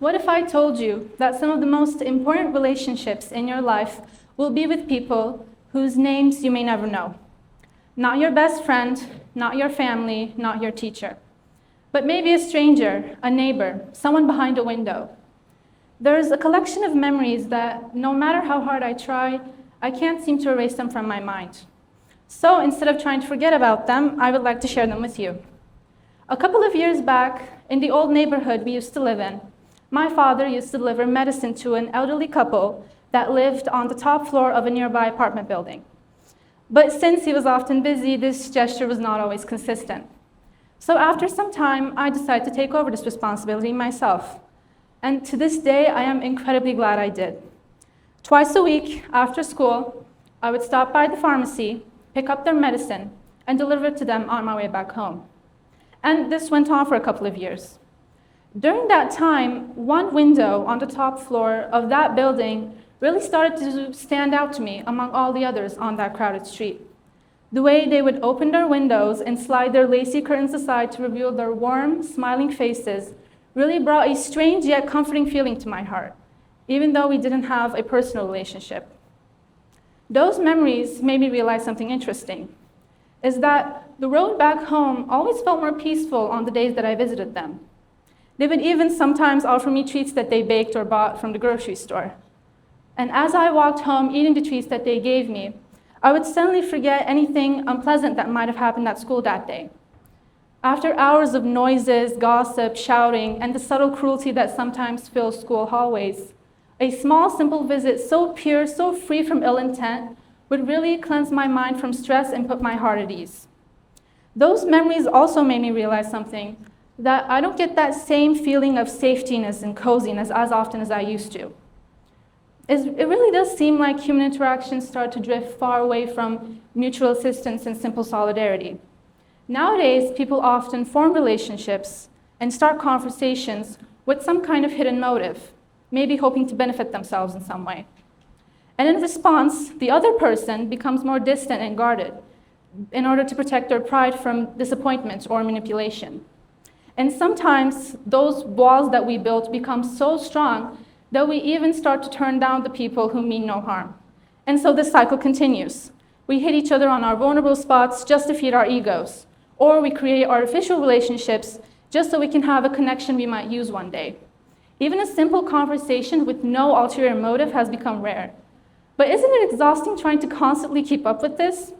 What if I told you that some of the most important relationships in your life will be with people whose names you may never know? Not your best friend, not your family, not your teacher, but maybe a stranger, a neighbor, someone behind a window. There's a collection of memories that, no matter how hard I try, I can't seem to erase them from my mind. So instead of trying to forget about them, I would like to share them with you. A couple of years back, in the old neighborhood we used to live in, my father used to deliver medicine to an elderly couple that lived on the top floor of a nearby apartment building. But since he was often busy, this gesture was not always consistent. So after some time, I decided to take over this responsibility myself. And to this day, I am incredibly glad I did. Twice a week, after school, I would stop by the pharmacy, pick up their medicine, and deliver it to them on my way back home. And this went on for a couple of years. During that time, one window on the top floor of that building really started to stand out to me among all the others on that crowded street. The way they would open their windows and slide their lacy curtains aside to reveal their warm, smiling faces really brought a strange yet comforting feeling to my heart, even though we didn't have a personal relationship. Those memories made me realize something interesting, is that the road back home always felt more peaceful on the days that I visited them. They would even sometimes offer me treats that they baked or bought from the grocery store. And as I walked home eating the treats that they gave me, I would suddenly forget anything unpleasant that might have happened at school that day. After hours of noises, gossip, shouting, and the subtle cruelty that sometimes fills school hallways, a small, simple visit so pure, so free from ill intent, would really cleanse my mind from stress and put my heart at ease. Those memories also made me realize something, that I don't get that same feeling of safetiness and coziness as often as I used to. It really does seem like human interactions start to drift far away from mutual assistance and simple solidarity. Nowadays, people often form relationships and start conversations with some kind of hidden motive, maybe hoping to benefit themselves in some way. And in response, the other person becomes more distant and guarded in order to protect their pride from disappointment or manipulation. And sometimes those walls that we built become so strong that we even start to turn down the people who mean no harm. And so this cycle continues. We hit each other on our vulnerable spots just to feed our egos, or we create artificial relationships just so we can have a connection we might use one day. Even a simple conversation with no ulterior motive has become rare. But isn't it exhausting trying to constantly keep up with this?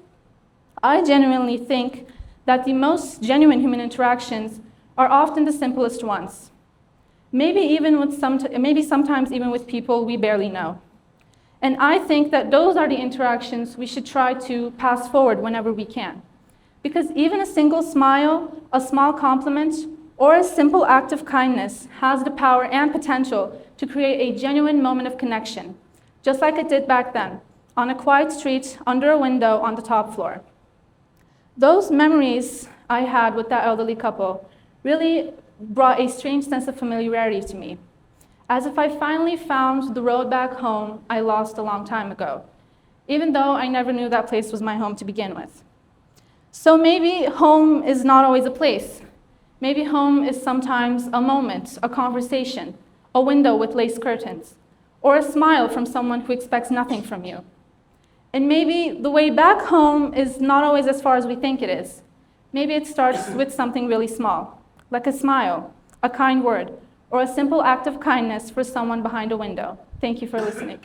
I genuinely think that the most genuine human interactions are often the simplest ones. Maybe sometimes even with people we barely know. And I think that those are the interactions we should try to pass forward whenever we can. Because even a single smile, a small compliment, or a simple act of kindness has the power and potential to create a genuine moment of connection, just like it did back then, on a quiet street under a window on the top floor. Those memories I had with that elderly couple really brought a strange sense of familiarity to me, as if I finally found the road back home I lost a long time ago, even though I never knew that place was my home to begin with. So maybe home is not always a place. Maybe home is sometimes a moment, a conversation, a window with lace curtains, or a smile from someone who expects nothing from you. And maybe the way back home is not always as far as we think it is. Maybe it starts with something really small, like a smile, a kind word, or a simple act of kindness for someone behind a window. Thank you for listening.